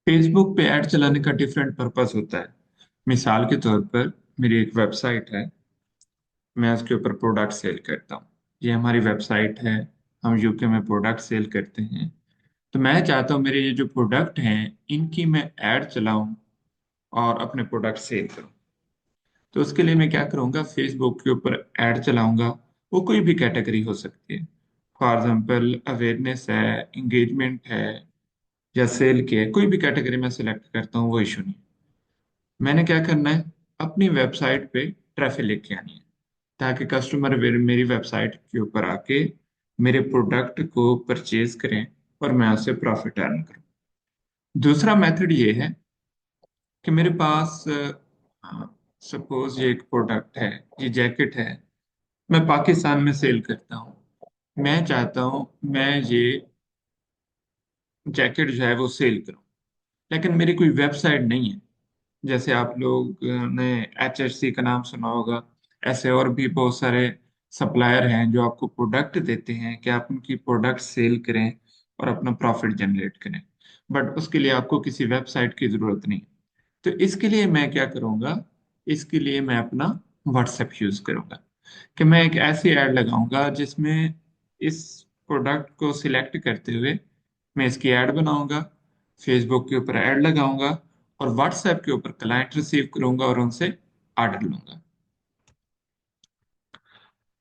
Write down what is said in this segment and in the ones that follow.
Facebook पे add चलाने का डिफरेंट पर्पस होता है। मिसाल के तौर पर मेरी एक वेबसाइट है, मैं उसके ऊपर प्रोडक्ट सेल करता हूँ। ये हमारी वेबसाइट है, हम यूके में प्रोडक्ट सेल करते हैं। तो मैं चाहता हूँ मेरे ये जो प्रोडक्ट हैं इनकी मैं ऐड चलाऊं और अपने प्रोडक्ट सेल करूं। तो उसके लिए मैं क्या करूंगा, फेसबुक के ऊपर ऐड चलाऊंगा। वो कोई भी कैटेगरी हो सकती है। फॉर एग्जाम्पल अवेयरनेस है, इंगेजमेंट है, या सेल की है, कोई भी कैटेगरी में सिलेक्ट करता हूँ, वो इशू नहीं। मैंने क्या करना है, अपनी वेबसाइट पे ट्रैफिक लेके आनी है ताकि कस्टमर मेरी वेबसाइट के ऊपर आके मेरे प्रोडक्ट को परचेज करें और मैं उससे प्रॉफिट अर्न करूं। दूसरा मेथड ये है कि मेरे पास सपोज ये एक प्रोडक्ट है, ये जैकेट है, मैं पाकिस्तान में सेल करता हूँ। मैं चाहता हूँ मैं ये जैकेट जो है वो सेल करूँ, लेकिन मेरी कोई वेबसाइट नहीं है। जैसे आप लोग ने HSC का नाम सुना होगा, ऐसे और भी बहुत सारे सप्लायर हैं जो आपको प्रोडक्ट देते हैं कि आप उनकी प्रोडक्ट सेल करें और अपना प्रॉफिट जनरेट करें। बट उसके लिए आपको किसी वेबसाइट की जरूरत नहीं। तो इसके लिए मैं क्या करूंगा, इसके लिए मैं अपना व्हाट्सएप यूज करूंगा कि मैं एक ऐसी ऐड लगाऊंगा जिसमें इस प्रोडक्ट को सिलेक्ट करते हुए मैं इसकी ऐड बनाऊंगा, फेसबुक के ऊपर ऐड लगाऊंगा और व्हाट्सएप के ऊपर क्लाइंट रिसीव करूंगा और उनसे ऑर्डर लूंगा।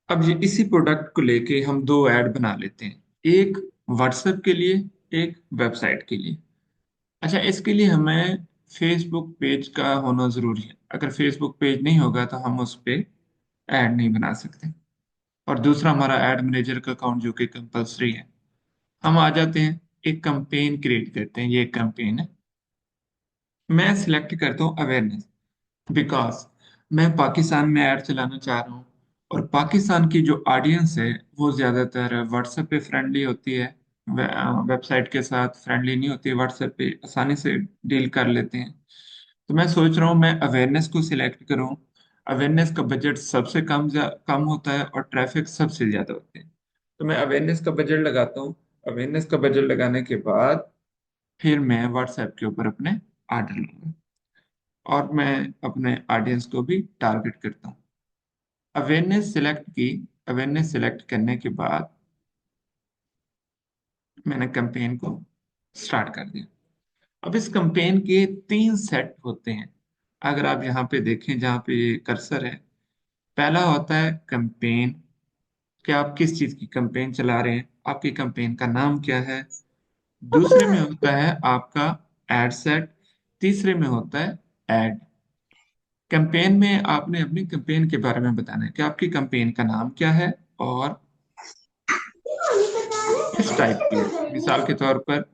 अब ये इसी प्रोडक्ट को लेके हम दो ऐड बना लेते हैं, एक व्हाट्सएप के लिए, एक वेबसाइट के लिए। अच्छा, इसके लिए हमें फेसबुक पेज का होना जरूरी है। अगर फेसबुक पेज नहीं होगा तो हम उस पे ऐड नहीं बना सकते। और दूसरा हमारा ऐड मैनेजर का अकाउंट जो कि कंपलसरी है। हम आ जाते हैं, एक कैंपेन क्रिएट करते हैं। ये एक कैंपेन है, मैं सिलेक्ट करता हूँ अवेयरनेस, बिकॉज मैं पाकिस्तान में ऐड चलाना चाह रहा हूँ। और पाकिस्तान की जो ऑडियंस है वो ज्यादातर व्हाट्सएप पे फ्रेंडली होती है, वेबसाइट के साथ फ्रेंडली नहीं होती है। व्हाट्सएप पे आसानी से डील कर लेते हैं। तो मैं सोच रहा हूँ मैं अवेयरनेस को सिलेक्ट करूँ। अवेयरनेस का बजट सबसे कम होता है और ट्रैफिक सबसे ज्यादा होती है। तो मैं अवेयरनेस का बजट लगाता हूँ। अवेयरनेस का बजट लगाने के बाद फिर मैं व्हाट्सएप के ऊपर अपने ऑर्डर लूंगा और मैं अपने ऑडियंस को भी टारगेट करता हूँ। अवेयरनेस सेलेक्ट की। अवेयरनेस सेलेक्ट करने के बाद मैंने कैंपेन को स्टार्ट कर दिया। अब इस कैंपेन के तीन सेट होते हैं। अगर आप यहाँ पे देखें, जहाँ पे कर्सर है, पहला होता है कैंपेन, कि आप किस चीज की कैंपेन चला रहे हैं, आपकी कैंपेन का नाम क्या है। दूसरे में होता है आपका एड सेट। तीसरे में होता है एड। कैंपेन में आपने अपनी कैंपेन के बारे में बताना है कि आपकी कैंपेन का नाम क्या है और किस टाइप की है। मिसाल के तौर पर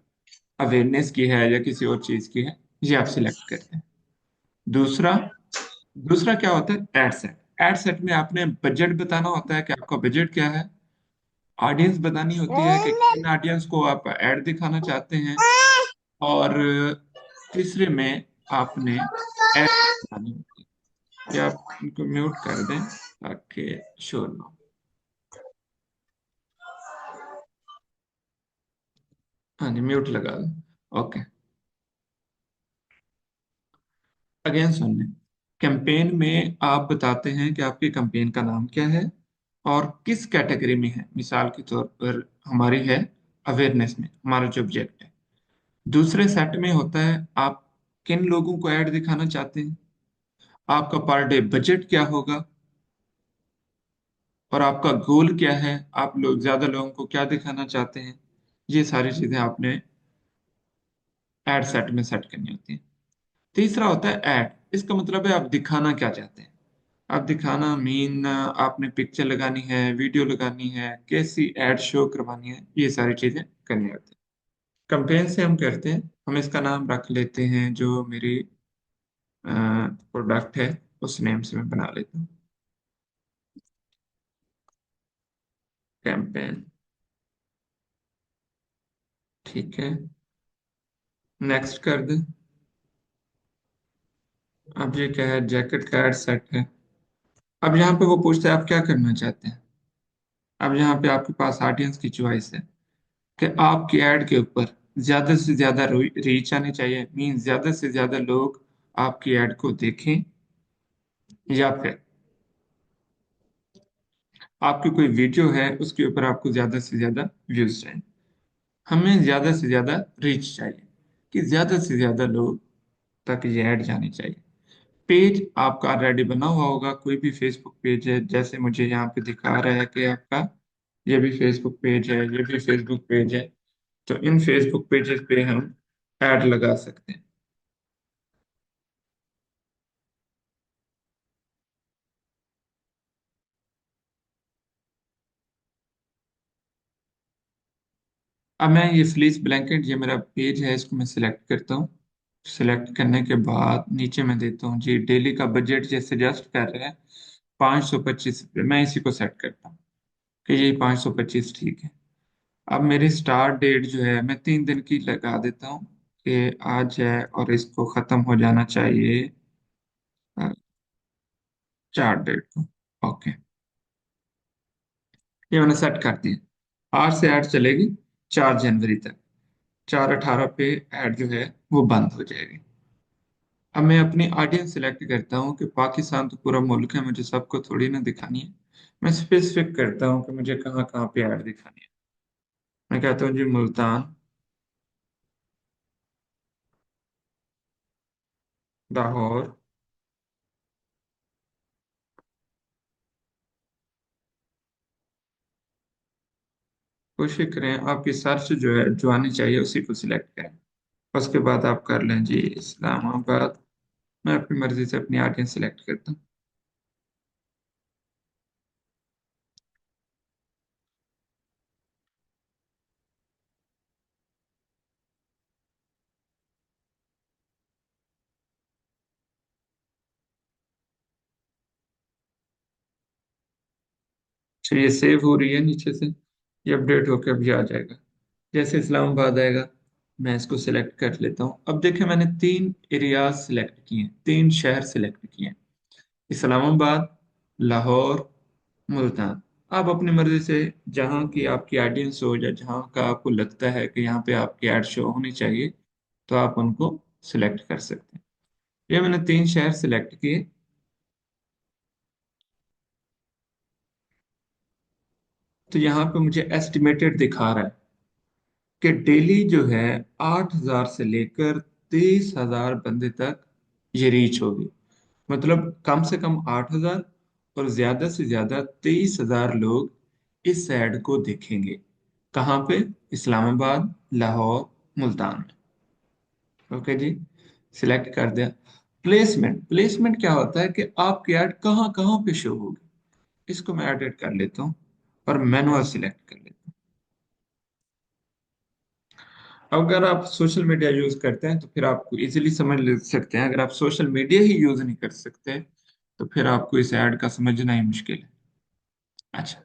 अवेयरनेस की है या किसी और चीज की है, ये आप सिलेक्ट करते हैं। दूसरा दूसरा क्या होता है, एड सेट। एड सेट में आपने बजट बताना होता है कि आपका बजट क्या है। ऑडियंस बतानी होती है कि किन ऑडियंस को आप ऐड दिखाना चाहते हैं। और तीसरे में आपने ऐड बनानी होती है। या आप इनको म्यूट कर दें ताकि शोर ना हो। हाँ जी, म्यूट लगा दो। ओके, अगेन सुनने। कैंपेन में आप बताते हैं कि आपकी कैंपेन का नाम क्या है और किस कैटेगरी में है। मिसाल के तौर पर हमारी है अवेयरनेस में, हमारा जो ऑब्जेक्ट है। दूसरे सेट में होता है आप किन लोगों को ऐड दिखाना चाहते हैं, आपका पर डे बजट क्या होगा और आपका गोल क्या है, आप लोग ज्यादा लोगों को क्या दिखाना चाहते हैं। ये सारी चीजें आपने ऐड सेट में सेट करनी होती है। तीसरा होता है ऐड। इसका मतलब है आप दिखाना क्या चाहते हैं। आप दिखाना मीन आपने पिक्चर लगानी है, वीडियो लगानी है, कैसी एड शो करवानी है, ये सारी चीजें करनी होती है। कंपेन से हम करते हैं, हम इसका नाम रख लेते हैं जो मेरी प्रोडक्ट है उस नेम से मैं बना लेता हूँ, कैंपेन। ठीक है, नेक्स्ट कर दे। अब ये क्या है, जैकेट का एड सेट है। अब यहाँ पे वो पूछता है आप क्या करना चाहते हैं। अब यहाँ पे आपके पास ऑडियंस की चॉइस है कि आपकी एड के ऊपर ज्यादा से ज्यादा रीच आनी चाहिए, मीन ज्यादा से ज्यादा लोग आपकी ऐड को देखें, या फिर आपकी कोई वीडियो है उसके ऊपर आपको ज्यादा से ज्यादा व्यूज चाहिए। हमें ज्यादा से ज्यादा रीच चाहिए, कि ज्यादा से ज्यादा लोग तक ये ऐड जानी चाहिए। पेज आपका ऑलरेडी बना हुआ होगा, कोई भी फेसबुक पेज है, जैसे मुझे यहाँ पे दिखा रहा है कि आपका ये भी फेसबुक पेज है, ये भी फेसबुक पेज है। तो इन फेसबुक पेजेस पे हम ऐड लगा सकते हैं। अब मैं ये फ्लीस ब्लैंकेट, ये मेरा पेज है, इसको मैं सिलेक्ट करता हूँ। सिलेक्ट करने के बाद नीचे मैं देता हूँ जी डेली का बजट, जैसे सजेस्ट कर रहे हैं 525 रुपये, मैं इसी को सेट करता हूँ कि ये 525 ठीक है। अब मेरी स्टार्ट डेट जो है मैं 3 दिन की लगा देता हूँ, कि आज है और इसको खत्म हो जाना चाहिए 4 डेट को। ओके, ये मैंने सेट कर दिया। आज से ऐड चलेगी 4 जनवरी तक। 4/18 पे ऐड जो है वो बंद हो जाएगी। अब मैं अपनी ऑडियंस सिलेक्ट करता हूँ कि पाकिस्तान तो पूरा मुल्क है, मुझे सबको थोड़ी ना दिखानी है। मैं स्पेसिफिक करता हूँ कि मुझे कहाँ कहाँ पे ऐड दिखानी है। मैं कहता हूँ जी मुल्तान, लाहौर। कोशिश करें आपकी सर्च जो है जो आनी चाहिए उसी को सिलेक्ट करें। उसके बाद आप कर लें जी इस्लामाबाद। मैं अपनी मर्जी से अपनी ऑडियंस सिलेक्ट करता हूँ। अच्छा, ये सेव हो रही है नीचे से, ये अपडेट होकर अभी आ जाएगा। जैसे इस्लामाबाद आएगा मैं इसको सिलेक्ट कर लेता हूँ। अब देखिए मैंने 3 एरियाज सिलेक्ट किए हैं, 3 शहर सिलेक्ट किए हैं, इस्लामाबाद, लाहौर, मुल्तान। आप अपनी मर्जी से जहाँ की आपकी ऑडियंस हो या जहाँ का आपको लगता है कि यहाँ पे आपकी एड शो होनी चाहिए, तो आप उनको सिलेक्ट कर सकते हैं। ये मैंने 3 शहर सिलेक्ट किए। तो यहाँ पे मुझे एस्टिमेटेड दिखा रहा है कि डेली जो है 8,000 से लेकर 23,000 बंदे तक ये रीच होगी। मतलब कम से कम 8,000 और ज्यादा से ज्यादा 23,000 लोग इस एड को देखेंगे। कहाँ पे? इस्लामाबाद, लाहौर, मुल्तान। ओके जी, सिलेक्ट कर दिया। प्लेसमेंट, प्लेसमेंट क्या होता है कि आपकी ऐड कहाँ कहाँ पे शो होगी, इसको मैं एडिट कर लेता हूँ और मैनुअल सिलेक्ट कर लेता हूँ। अगर आप सोशल मीडिया यूज करते हैं तो फिर आपको इजीली समझ ले सकते हैं। अगर आप सोशल मीडिया ही यूज नहीं कर सकते तो फिर आपको इस ऐड का समझना ही मुश्किल है। अच्छा,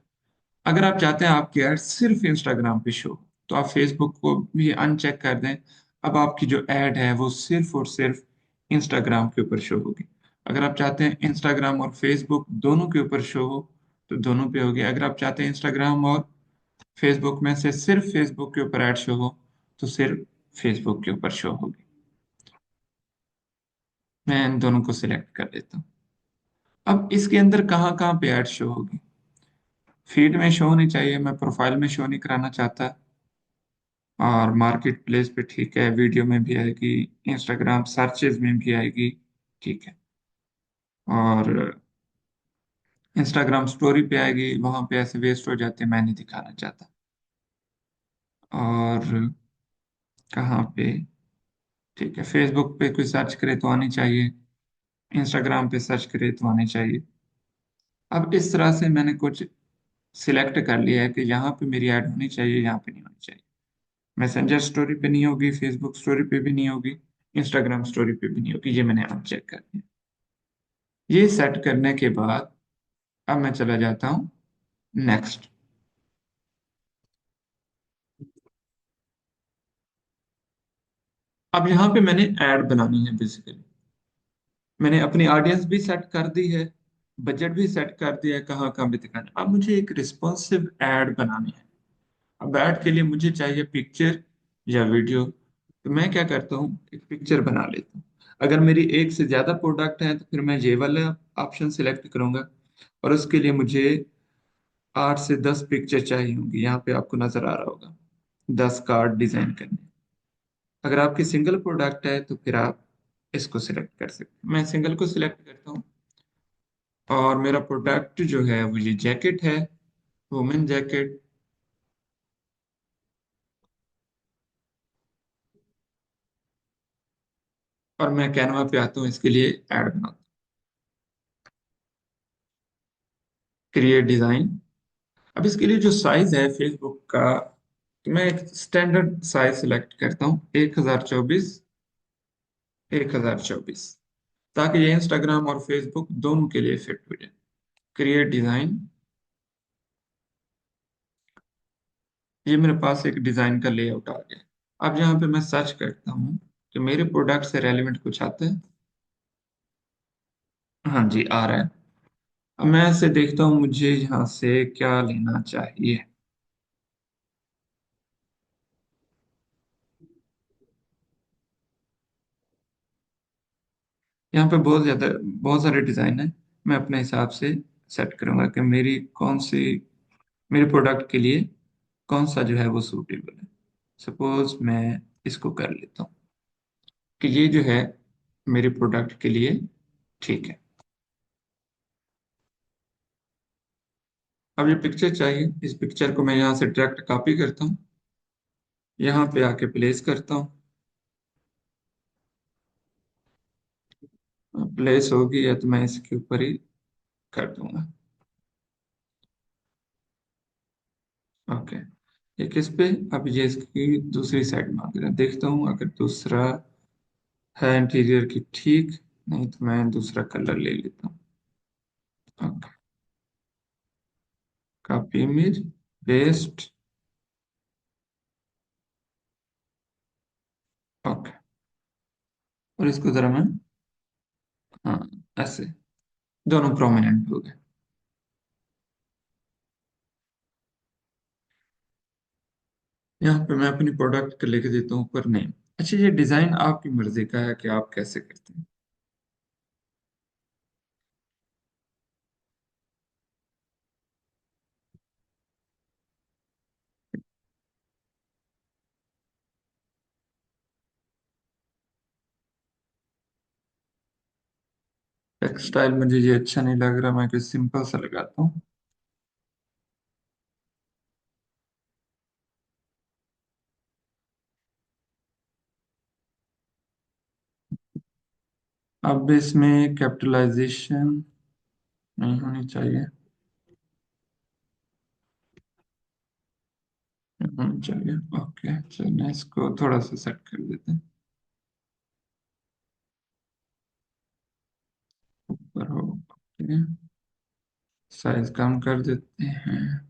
अगर आप चाहते हैं आपकी ऐड सिर्फ इंस्टाग्राम पे शो, तो आप फेसबुक को भी अनचेक कर दें। अब आपकी जो ऐड है वो सिर्फ और सिर्फ इंस्टाग्राम के ऊपर शो होगी। अगर आप चाहते हैं इंस्टाग्राम और फेसबुक दोनों के ऊपर शो हो, तो दोनों पे होगी। अगर आप चाहते हैं इंस्टाग्राम और फेसबुक में से सिर्फ फेसबुक के ऊपर ऐड शो हो, तो सिर्फ फेसबुक के ऊपर शो होगी। मैं इन दोनों को सिलेक्ट कर लेता हूँ। अब इसके अंदर कहाँ कहाँ पे ऐड शो होगी? फीड में शो होनी चाहिए, मैं प्रोफाइल में शो नहीं कराना चाहता। और मार्केट प्लेस पे ठीक है, वीडियो में भी आएगी, इंस्टाग्राम सर्चेज में भी आएगी, ठीक है। और इंस्टाग्राम स्टोरी पे आएगी, वहां पे ऐसे वेस्ट हो जाते हैं, मैं नहीं दिखाना चाहता। और कहाँ पे? ठीक है, फेसबुक पे कोई सर्च करे तो आनी चाहिए, इंस्टाग्राम पे सर्च करे तो आनी चाहिए। अब इस तरह से मैंने कुछ सिलेक्ट कर लिया है कि यहाँ पे मेरी ऐड होनी चाहिए, यहाँ पे नहीं होनी चाहिए। मैसेंजर स्टोरी पे नहीं होगी, फेसबुक स्टोरी पे भी नहीं होगी, इंस्टाग्राम स्टोरी पे भी नहीं होगी। ये मैंने अब चेक कर लिया। ये सेट करने के बाद अब मैं चला जाता हूँ नेक्स्ट। अब यहाँ पे मैंने ऐड बनानी है बेसिकली। मैंने अपनी ऑडियंस भी सेट कर दी है, बजट भी सेट कर दिया है, कहाँ कहाँ भी दिखाना है। अब मुझे एक रिस्पॉन्सिव ऐड बनानी है। अब ऐड के लिए मुझे चाहिए पिक्चर या वीडियो, तो मैं क्या करता हूँ, एक पिक्चर बना लेता हूँ। अगर मेरी एक से ज्यादा प्रोडक्ट है तो फिर मैं ये वाला ऑप्शन सिलेक्ट करूंगा, और उसके लिए मुझे 8 से 10 पिक्चर चाहिए होंगी। यहाँ पे आपको नजर आ रहा होगा 10 कार्ड डिजाइन करने। अगर आपकी सिंगल प्रोडक्ट है तो फिर आप इसको सिलेक्ट कर सकते हैं। मैं सिंगल को सिलेक्ट करता हूँ, और मेरा प्रोडक्ट जो है वो ये जैकेट है, वुमेन जैकेट। और मैं कैनवा पे आता हूँ, इसके लिए ऐड बनाता हूँ, क्रिएट डिजाइन। अब इसके लिए जो साइज है फेसबुक का, तो मैं एक स्टैंडर्ड साइज सिलेक्ट करता हूँ, 1024 ताकि ये इंस्टाग्राम और फेसबुक दोनों के लिए फिट हो जाए। क्रिएट डिजाइन, ये मेरे पास एक डिजाइन का लेआउट आ गया। अब यहाँ पे मैं सर्च करता हूँ कि मेरे प्रोडक्ट से रेलेवेंट कुछ आता है। हाँ जी, आ रहा है। अब मैं ऐसे देखता हूँ मुझे यहाँ से क्या लेना चाहिए। यहाँ पे बहुत सारे डिजाइन है। मैं अपने हिसाब से सेट करूंगा कि मेरे प्रोडक्ट के लिए कौन सा जो है वो सूटेबल है। सपोज मैं इसको कर लेता हूँ कि ये जो है मेरे प्रोडक्ट के लिए ठीक है। अब ये पिक्चर चाहिए, इस पिक्चर को मैं यहाँ से डायरेक्ट कॉपी करता हूँ, यहाँ पे आके प्लेस करता हूँ। प्लेस होगी या तो मैं इसके ऊपर ही कर दूंगा। ओके, ये किस पे, अब ये इसकी दूसरी साइड मांग रहा है। देखता हूँ अगर दूसरा है इंटीरियर की ठीक, नहीं तो मैं दूसरा कलर ले लेता हूँ। Okay, copy image, paste. Okay, और इसको जरा मैं, हाँ, ऐसे दोनों प्रोमिनेंट हो गए। यहाँ पे मैं अपनी प्रोडक्ट का लिख देता हूँ ऊपर नेम। अच्छा, ये डिजाइन आपकी मर्जी का है कि आप कैसे करते हैं। टेक्सटाइल मुझे ये अच्छा नहीं लग रहा, मैं कोई सिंपल सा लगाता हूँ। अब इसमें कैपिटलाइजेशन नहीं होनी चाहिए, नहीं होनी चाहिए। ओके, चलिए इसको थोड़ा सा सेट कर देते हैं, ऊपर हो। ओके, साइज कम कर देते हैं।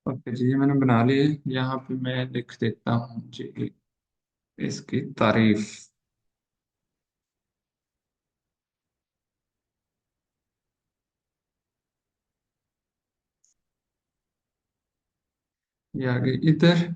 ओके जी, ये मैंने बना लिए। यहाँ पे मैं लिख देता हूँ जी इसकी तारीफ। ये आगे इधर।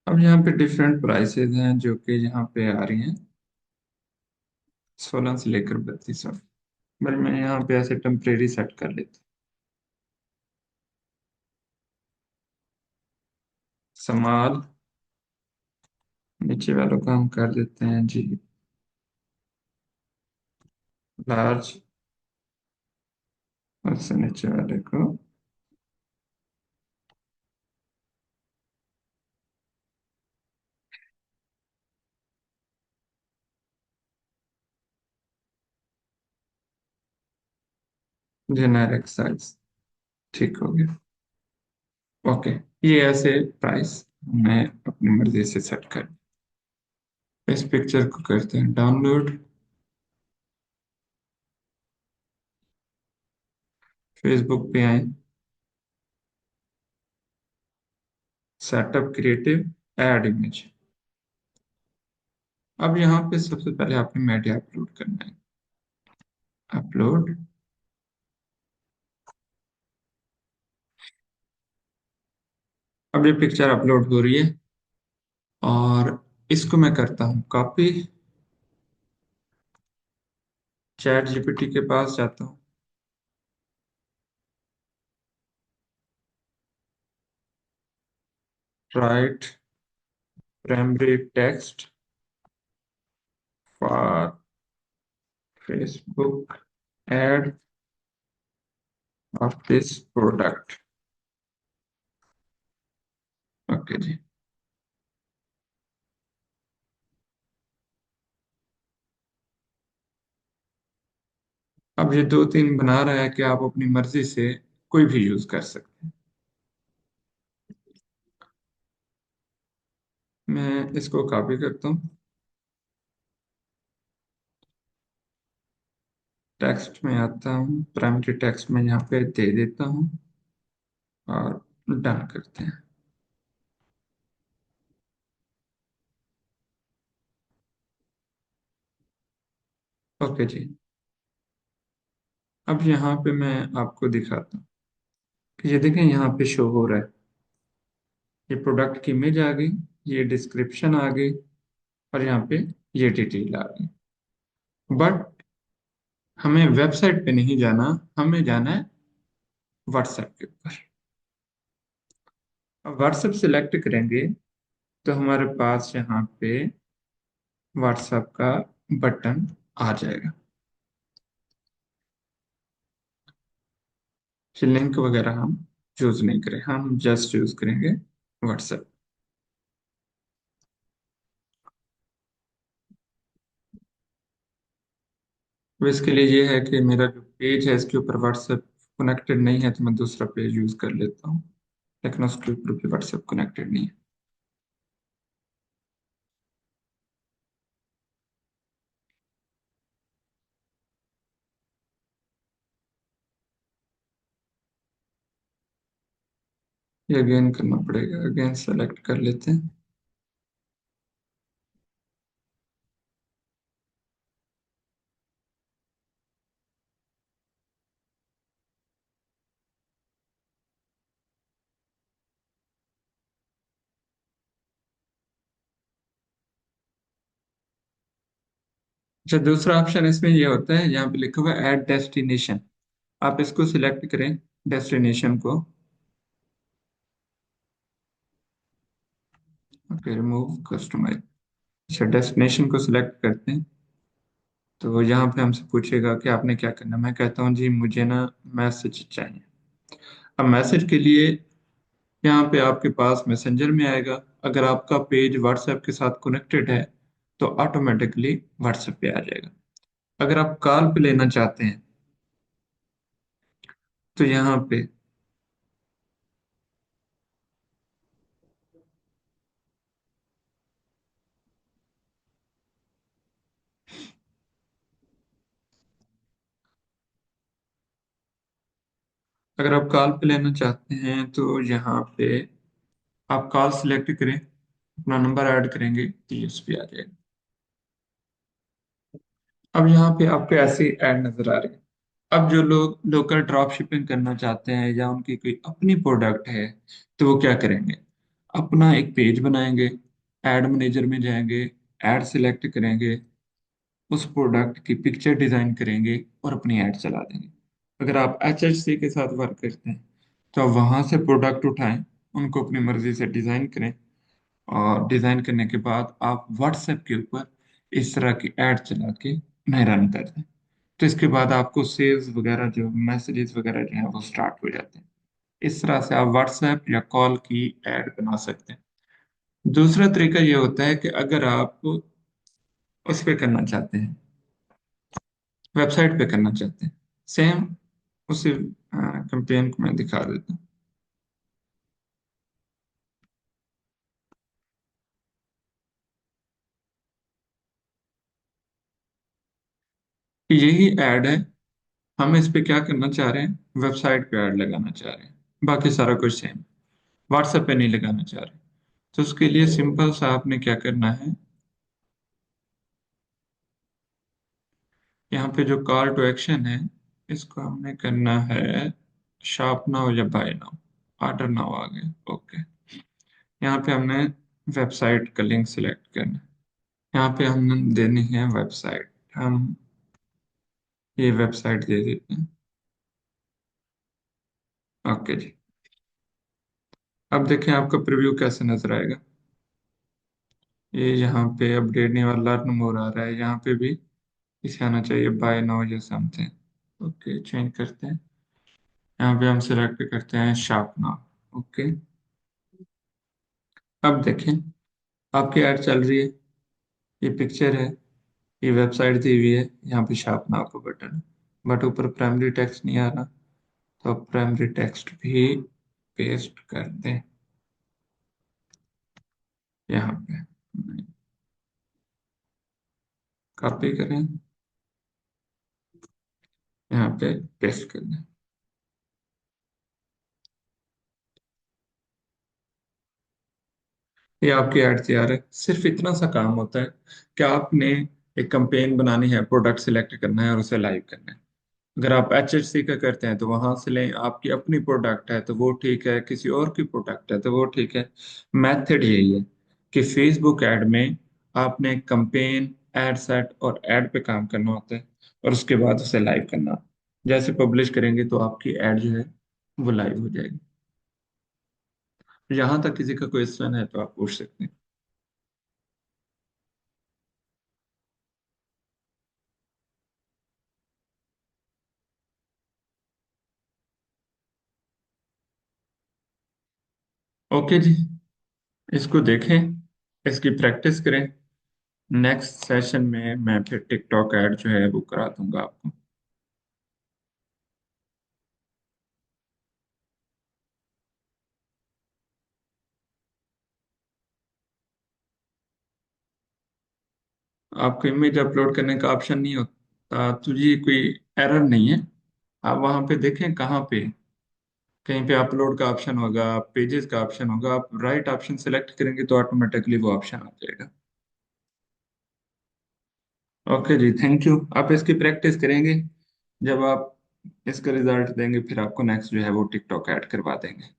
अब यहाँ पे डिफरेंट प्राइसेस हैं जो कि यहाँ पे आ रही हैं, 16 से लेकर 32 तक। बट मैं यहाँ पे ऐसे टेम्परेरी सेट कर लेता हूँ। समाल, नीचे वालों को हम कर देते हैं जी लार्ज, और उससे नीचे वाले को जेनेरिक साइज, ठीक हो गया। ओके, ये ऐसे प्राइस मैं अपनी मर्जी से सेट कर, इस पिक्चर को करते हैं डाउनलोड। फेसबुक पे आए, सेटअप क्रिएटिव, ऐड इमेज। अब यहाँ पे सबसे पहले आपने मीडिया अपलोड करना है। अपलोड। अब ये पिक्चर अपलोड हो रही है और इसको मैं करता हूँ कॉपी, चैट जीपीटी के पास जाता हूँ, write primary text for Facebook ad of this product. Okay जी। अब ये दो तीन बना रहा है कि आप अपनी मर्जी से कोई भी यूज कर सकते हैं। मैं इसको कॉपी करता हूँ, टेक्स्ट में आता हूँ, प्राइमरी टेक्स्ट में यहाँ पे दे देता हूँ और डन करते हैं। ओके जी। अब यहाँ पे मैं आपको दिखाता हूँ कि ये देखें यहाँ पे शो हो रहा है, ये प्रोडक्ट की इमेज आ गई, ये डिस्क्रिप्शन आ गई और यहाँ पे ये डिटेल आ गई। बट हमें वेबसाइट पे नहीं जाना, हमें जाना है व्हाट्सएप के ऊपर। अब व्हाट्सएप सिलेक्ट करेंगे तो हमारे पास यहाँ पे व्हाट्सएप का बटन आ जाएगा। फिर लिंक वगैरह हम चूज नहीं करें, हम जस्ट यूज करेंगे व्हाट्सएप। तो इसके लिए ये है कि मेरा जो पेज है इसके ऊपर व्हाट्सएप कनेक्टेड नहीं है, तो मैं दूसरा पेज यूज कर लेता हूँ, लेकिन उसके ऊपर भी व्हाट्सएप कनेक्टेड नहीं है। ये अगेन करना पड़ेगा, अगेन सेलेक्ट कर लेते हैं। अच्छा, दूसरा ऑप्शन इसमें ये होता है, यहाँ पे लिखा हुआ है ऐड डेस्टिनेशन, आप इसको सिलेक्ट करें, डेस्टिनेशन को। Okay, remove customize. अच्छा, डेस्टिनेशन को सिलेक्ट करते हैं तो यहाँ पे हमसे पूछेगा कि आपने क्या करना है। मैं कहता हूँ जी मुझे ना मैसेज चाहिए। अब मैसेज के लिए यहाँ पे आपके पास मैसेंजर में आएगा, अगर आपका पेज व्हाट्सएप के साथ कनेक्टेड है तो ऑटोमेटिकली व्हाट्सएप पे आ जाएगा। अगर आप कॉल पे लेना चाहते हैं तो यहाँ पे, अगर आप कॉल पे लेना चाहते हैं तो यहाँ पे आप कॉल सिलेक्ट करें, अपना नंबर ऐड करेंगे तो ये उस पे आ जाएगा। अब यहाँ पे आपको ऐसे ऐड नजर आ रहे हैं। अब जो लोग लोकल ड्रॉप शिपिंग करना चाहते हैं या उनकी कोई अपनी प्रोडक्ट है तो वो क्या करेंगे, अपना एक पेज बनाएंगे, एड मैनेजर में जाएंगे, एड सिलेक्ट करेंगे, उस प्रोडक्ट की पिक्चर डिजाइन करेंगे और अपनी ऐड चला देंगे। अगर आप एचएचसी के साथ वर्क करते हैं तो आप वहां से प्रोडक्ट उठाएं, उनको अपनी मर्जी से डिजाइन करें और डिजाइन करने के बाद आप व्हाट्सएप के ऊपर इस तरह की ऐड चला के उन्हें रन कर दें। तो इसके बाद आपको सेल्स वगैरह, जो मैसेजेस वगैरह जो है वो स्टार्ट हो जाते हैं। इस तरह से आप व्हाट्सएप या कॉल की ऐड बना सकते हैं। दूसरा तरीका ये होता है कि अगर आप उस पे करना चाहते हैं, वेबसाइट पे करना चाहते हैं, सेम उसी कैंपेन को मैं दिखा देता हूँ। यही ऐड है। हम इस पे क्या करना चाह रहे हैं, वेबसाइट पे ऐड लगाना चाह रहे हैं। बाकी सारा कुछ सेम, व्हाट्सएप पे नहीं लगाना चाह रहे। तो उसके लिए सिंपल सा आपने क्या करना है, यहाँ पे जो कॉल टू एक्शन है, इसको हमने करना है शॉप नाउ या बाय नाउ, ऑर्डर नाउ आ गया। ओके, यहाँ पे हमने वेबसाइट का लिंक सिलेक्ट करना है। यहाँ पे हमने देनी है वेबसाइट। हम ये वेबसाइट दे देते हैं। ओके जी। अब देखें आपका प्रीव्यू कैसे नजर आएगा। ये यहाँ पे अपडेट नहीं वाला लर्न मोर आ रहा है, यहाँ पे भी इसे आना चाहिए बाय नाउ या समथिंग। ओके, चेंज करते हैं। यहाँ पे हम सिलेक्ट करते हैं शॉप नाउ। ओके, अब देखें आपकी ऐड चल रही है। ये पिक्चर है, ये वेबसाइट दी हुई है, यहाँ पे शॉप नाउ का बटन है, बट ऊपर प्राइमरी टेक्स्ट नहीं आ रहा। तो प्राइमरी टेक्स्ट भी पेस्ट कर दें यहाँ पे, कॉपी करें, यहाँ पे पेस्ट कर दें। ये आपकी ऐड तैयार है। सिर्फ इतना सा काम होता है कि आपने एक कैंपेन बनानी है, प्रोडक्ट सिलेक्ट करना है और उसे लाइव करना है। अगर आप HHC का करते हैं तो वहां से लें, आपकी अपनी प्रोडक्ट है तो वो ठीक है, किसी और की प्रोडक्ट है तो वो ठीक है। मेथड यही है कि फेसबुक ऐड में आपने कैंपेन, एड सेट और ऐड पे काम करना होता है, और उसके बाद उसे लाइव करना। जैसे पब्लिश करेंगे तो आपकी ऐड जो है वो लाइव हो जाएगी। यहाँ तक किसी का क्वेश्चन है तो आप पूछ सकते हैं। ओके जी, इसको देखें, इसकी प्रैक्टिस करें। नेक्स्ट सेशन में मैं फिर टिकटॉक ऐड जो है वो करा दूंगा आपको। आपको इमेज अपलोड करने का ऑप्शन नहीं होता तो ये कोई एरर नहीं है। आप वहां पे देखें कहाँ पे, कहीं पे अपलोड का ऑप्शन होगा, पेजेस का ऑप्शन होगा, आप राइट ऑप्शन सेलेक्ट करेंगे तो ऑटोमेटिकली वो ऑप्शन आ जाएगा। ओके जी, थैंक यू। आप इसकी प्रैक्टिस करेंगे, जब आप इसका रिजल्ट देंगे फिर आपको नेक्स्ट जो है वो टिकटॉक ऐड करवा देंगे।